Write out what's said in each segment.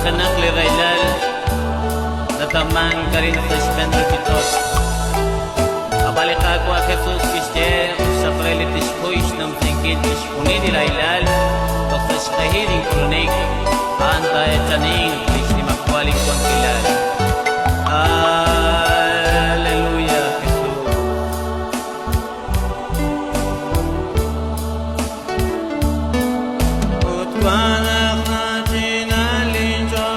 Kanak Legailal, Nataman Karin Tashpendra Pitos, Abalika Kwa Jesus Kishter, Sakreli Tishpuish Nam Tinkit Tishpuni di Lailal, Tokas Kahiring Kurunik, Anta Etaning, Krishni Makwalik Kwankilal. Hallelujah, Jesus. Utwana Khatina Linjo,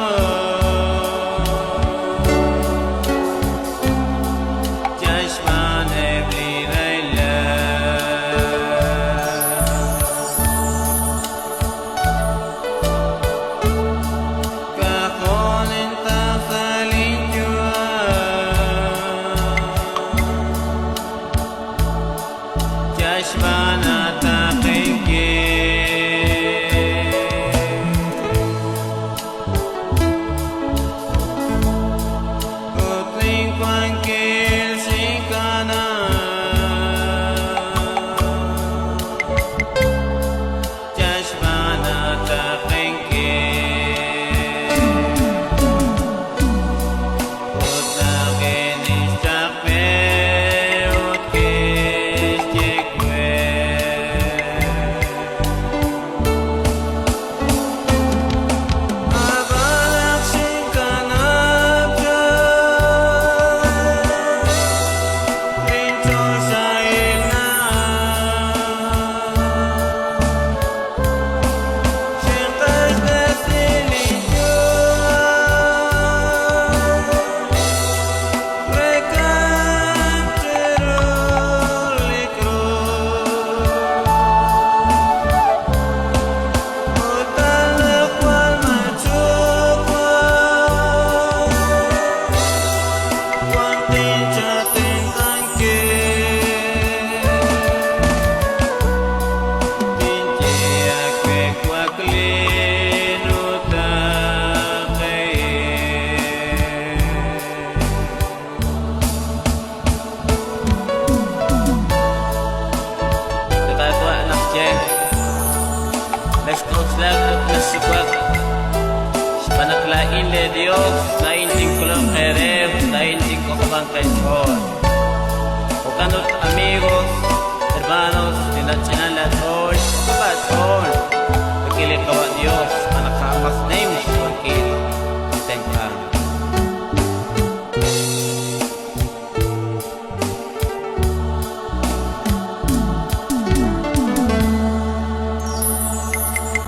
Jashman Ebli Laila, Kahon Intafalin Jua, Jashman Ataqinki, Utling Kwankil Sikana, Jashman Ataqinki, Utagin Ishtakpe, Utkis Jekwe, Abalak Sikanabja, Rincho Sailna, Shekas Besilinjo, Rekam Terulikro, Utalak wal Machukwa, Wantin Chatin Tanke, Pinche Akwe Kwaklin Utaqe. Katatua anak Jen, Lestot lagut nasikwak, Panaklain le Dios, lain ting kulong kereb, lain ting kokobang kaisor. O kanot amigos, hermanos, tinachinan la sol, kapasol, Pagkili kawa Dios, anak kaamas name,